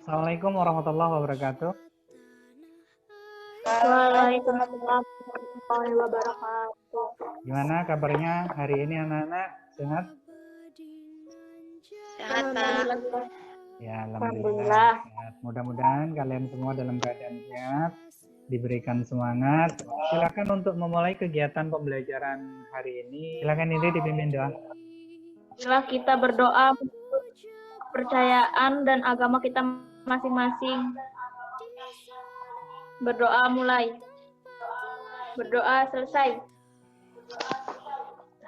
Assalamualaikum warahmatullahi wabarakatuh. Waalaikumsalam warahmatullahi wabarakatuh. Gimana kabarnya hari ini anak-anak? Sehat? Sehat, Pak. Ya, Alhamdulillah. sehat. Mudah-mudahan kalian semua dalam keadaan sehat, diberikan semangat. Silakan untuk memulai kegiatan pembelajaran hari ini. Silakan ini dipimpin doa. Marilah kita berdoa untuk kepercayaan dan agama kita masing-masing. Berdoa mulai. Berdoa selesai.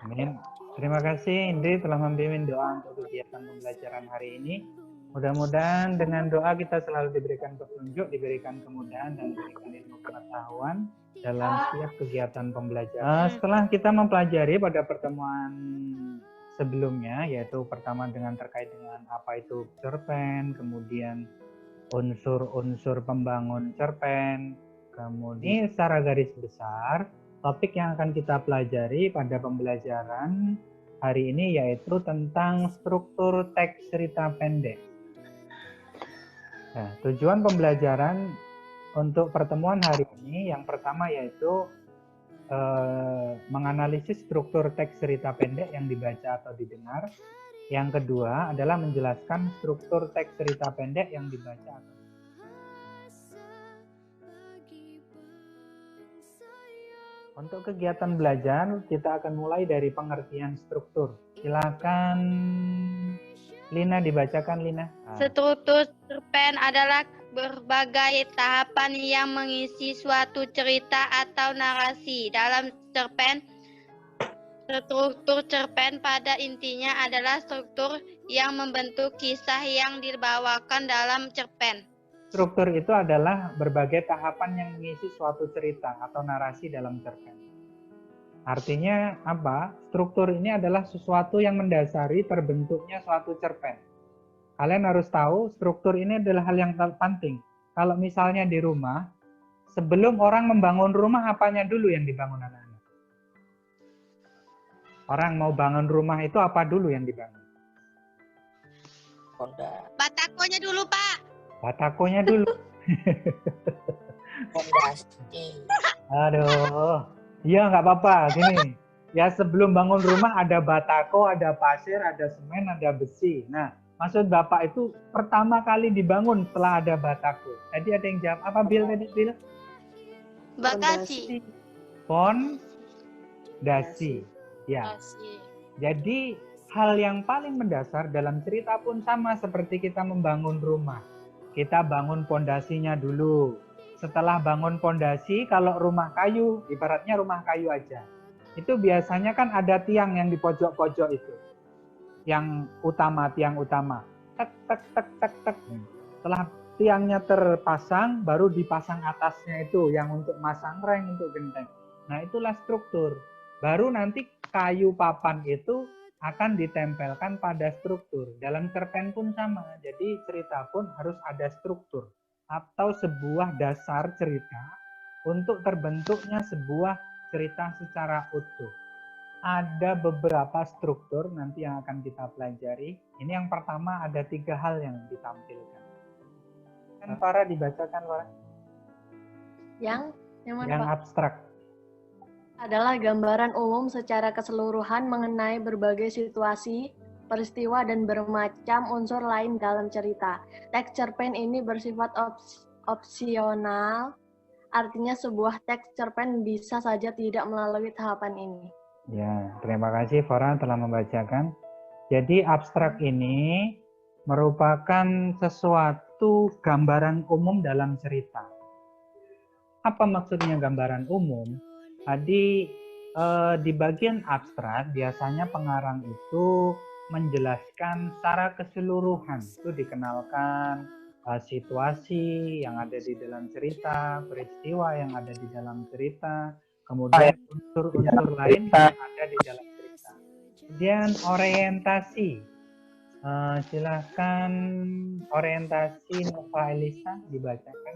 Amin. Terima kasih Indri telah membimbing doa untuk kegiatan pembelajaran hari ini. Mudah-mudahan dengan doa kita selalu diberikan petunjuk, diberikan kemudahan, dan diberikan ilmu pengetahuan dalam setiap kegiatan pembelajaran. Setelah kita mempelajari pada pertemuan sebelumnya, yaitu pertama terkait dengan apa itu cerpen, kemudian unsur-unsur pembangun cerpen, kemudian secara garis besar, topik yang akan kita pelajari pada pembelajaran hari ini yaitu tentang struktur teks cerita pendek. Nah, tujuan pembelajaran untuk pertemuan hari ini yang pertama yaitu menganalisis struktur teks cerita pendek yang dibaca atau didengar. Yang kedua adalah menjelaskan struktur teks cerita pendek yang dibaca atau Untuk kegiatan belajar, kita akan mulai dari pengertian struktur. Silakan Lina dibacakan, Lina. Struktur cerpen adalah berbagai tahapan yang mengisi suatu cerita atau narasi. Dalam cerpen, struktur cerpen pada intinya adalah struktur yang membentuk kisah yang dibawakan dalam cerpen. Struktur itu adalah berbagai tahapan yang mengisi suatu cerita atau narasi dalam cerpen. Artinya apa? Struktur ini adalah sesuatu yang mendasari terbentuknya suatu cerpen. Kalian harus tahu struktur ini adalah hal yang penting. Kalau misalnya di rumah, sebelum orang membangun rumah, apanya dulu yang dibangun anak-anak? Orang mau bangun rumah itu apa dulu yang dibangun? Batakonya dulu, Pak. Batakonya dulu. Fondasi. Aduh. Iya, nggak apa-apa. Gini, ya sebelum bangun rumah ada batako, ada pasir, ada semen, ada besi. Nah, maksud Bapak itu pertama kali dibangun setelah ada batako. Tadi ada yang jawab apa, Bil? Tadi, Bil? Bagasi. Fondasi. Ya. Jadi, hal yang paling mendasar dalam cerita pun sama seperti kita membangun rumah. Kita bangun pondasinya dulu. Setelah bangun pondasi, kalau rumah kayu, ibaratnya rumah kayu aja. Itu biasanya kan ada tiang yang di pojok-pojok itu. Yang utama, tiang utama. Tek, tek, tek, tek, tek. Setelah tiangnya terpasang, baru dipasang atasnya itu, yang untuk masang reng, untuk genteng. Nah, itulah struktur. Baru nanti kayu papan itu akan ditempelkan pada struktur. Dalam cerpen pun sama, jadi cerita pun harus ada struktur atau sebuah dasar cerita untuk terbentuknya sebuah cerita secara utuh. Ada beberapa struktur nanti yang akan kita pelajari. Ini yang pertama ada 3 hal yang ditampilkan. Kan Farah dibacakan, Farah? Yang mana, Yang Pak? abstrak. Adalah gambaran umum secara keseluruhan mengenai berbagai situasi, peristiwa, dan bermacam unsur lain dalam cerita. Teks cerpen ini bersifat opsional, artinya sebuah teks cerpen bisa saja tidak melalui tahapan ini. Ya, terima kasih Farah telah membacakan. Jadi abstrak ini merupakan sesuatu gambaran umum dalam cerita. Apa maksudnya gambaran umum? Tadi di bagian abstrak biasanya pengarang itu menjelaskan secara keseluruhan. Itu dikenalkan situasi yang ada di dalam cerita, peristiwa yang ada di dalam cerita, kemudian unsur-unsur lain yang ada di dalam cerita. Kemudian orientasi. Silahkan orientasi Nova Elisa dibacakan.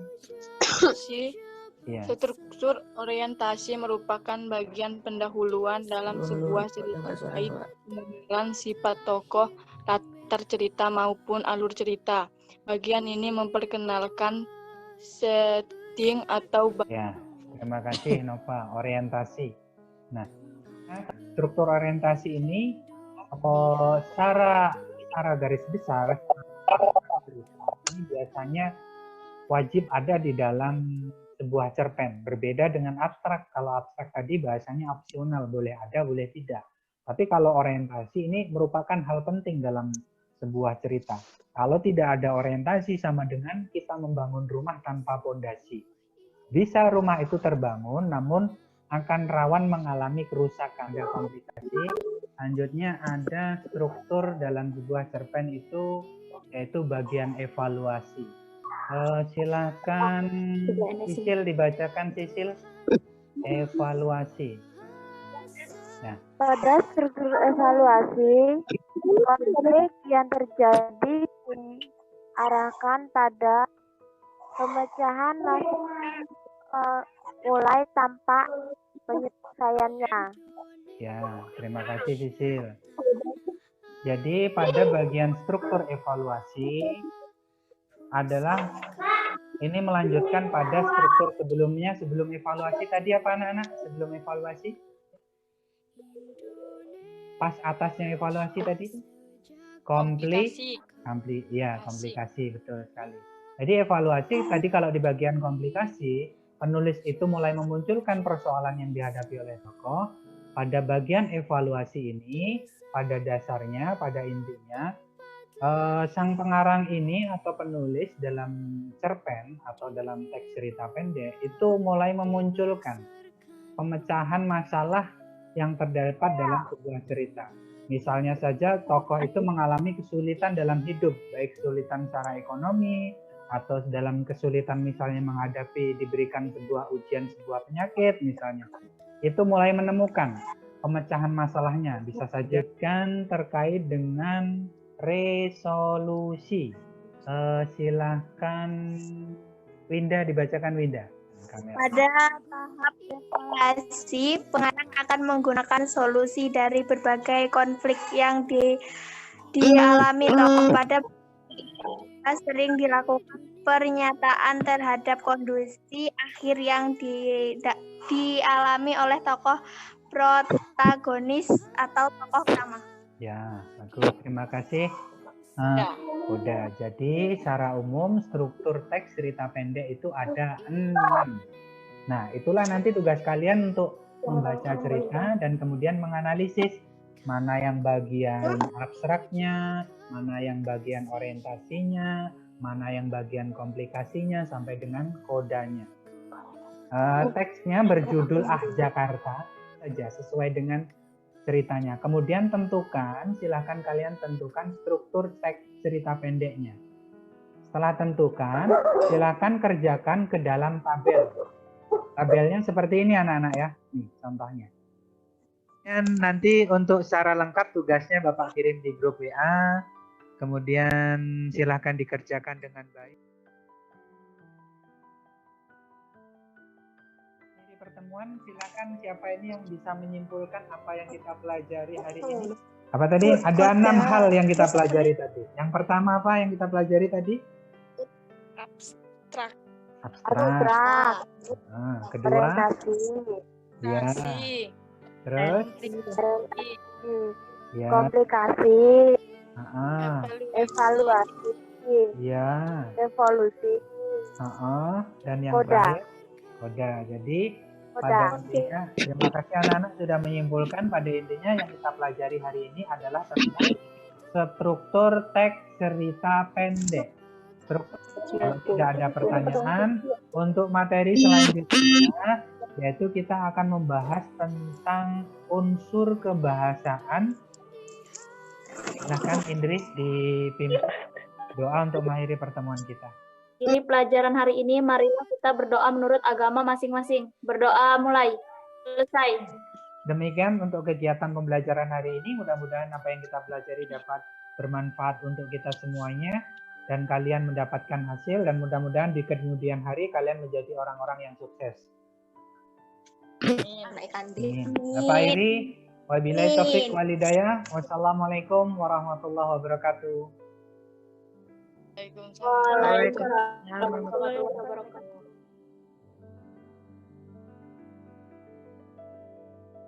Ya. Struktur orientasi merupakan bagian pendahuluan dalam sebuah cerita baik dengan sifat tokoh, latar cerita maupun alur cerita. Bagian ini memperkenalkan setting atau Ya, terima kasih Nova. Orientasi. Nah, struktur orientasi ini secara garis besar ini biasanya wajib ada di dalam sebuah cerpen. Berbeda dengan abstrak. Kalau abstrak tadi bahasanya opsional, boleh ada, boleh tidak. Tapi kalau orientasi ini merupakan hal penting dalam sebuah cerita. Kalau tidak ada orientasi sama dengan kita membangun rumah tanpa pondasi. Bisa rumah itu terbangun namun akan rawan mengalami kerusakan. Ada komplikasi. Selanjutnya ada struktur dalam sebuah cerpen itu yaitu bagian evaluasi. Silakan Sisil dibacakan, Sisil. Evaluasi. Nah. Pada struktur evaluasi, konflik yang terjadi diarahkan pada pemecahan mulai tampak penyelesaiannya. Ya, terima kasih Sisil. Jadi pada bagian struktur evaluasi adalah ini melanjutkan pada struktur sebelumnya. Sebelum evaluasi tadi apa anak-anak? Sebelum evaluasi? Pas atasnya evaluasi tadi? Komplikasi, betul sekali. Jadi evaluasi tadi kalau di bagian komplikasi, penulis itu mulai memunculkan persoalan yang dihadapi oleh tokoh. Pada bagian evaluasi ini, pada dasarnya, pada intinya, sang pengarang ini atau penulis dalam cerpen atau dalam teks cerita pendek itu mulai memunculkan pemecahan masalah yang terdapat dalam sebuah cerita. Misalnya saja tokoh itu mengalami kesulitan dalam hidup, baik kesulitan secara ekonomi atau dalam kesulitan misalnya menghadapi diberikan sebuah ujian, sebuah penyakit misalnya. Itu mulai menemukan pemecahan masalahnya. Bisa saja kan terkait dengan resolusi. Silahkan Winda, dibacakan Winda. Pada tahap evaluasi, pengarang akan menggunakan solusi dari berbagai konflik yang dialami tokoh. Pada sering dilakukan pernyataan terhadap kondisi akhir yang dialami oleh tokoh protagonis atau tokoh utama. Ya, bagus. Terima kasih. Udah, jadi secara umum struktur teks cerita pendek itu ada 6. Nah, itulah nanti tugas kalian untuk membaca cerita dan kemudian menganalisis mana yang bagian abstraknya, mana yang bagian orientasinya, mana yang bagian komplikasinya, sampai dengan kodanya. Teksnya berjudul Jakarta saja, sesuai dengan ceritanya. Kemudian silahkan kalian tentukan struktur teks cerita pendeknya. Setelah tentukan, silahkan kerjakan ke dalam tabel. Tabelnya seperti ini anak-anak ya. Nih contohnya. Dan nanti untuk secara lengkap tugasnya Bapak kirim di grup WA. Kemudian silahkan dikerjakan dengan baik. Pertemuan, silakan siapa ini yang bisa menyimpulkan apa yang kita pelajari hari ini. Apa tadi? Ada 6 hal yang kita pelajari tadi. Yang pertama apa yang kita pelajari tadi? abstrak. Kedua? Ya. Terus? Ya. Komplikasi. Evaluasi. Ya. Evolusi. Dan yang Koda. terakhir? Koda. Jadi pada intinya, terima kasih anak-anak sudah menyimpulkan. Pada intinya yang kita pelajari hari ini adalah tentang struktur teks cerita pendek. Kalau tidak ada pertanyaan, untuk materi selanjutnya yaitu kita akan membahas tentang unsur kebahasaan. Silahkan Indris dipimpin doa untuk mengakhiri pertemuan kita. Ini pelajaran hari ini, marilah kita berdoa menurut agama masing-masing. Berdoa mulai. Selesai. Demikian untuk kegiatan pembelajaran hari ini. Mudah-mudahan apa yang kita pelajari dapat bermanfaat untuk kita semuanya. Dan kalian mendapatkan hasil. Dan mudah-mudahan di kemudian hari kalian menjadi orang-orang yang sukses. Amin. Bapak Iri, wabillahi taufiq walhidayah. Wassalamualaikum warahmatullahi wabarakatuh. Waalaikumsalam. Waalaikumsalam warahmatullahi wabarakatuh.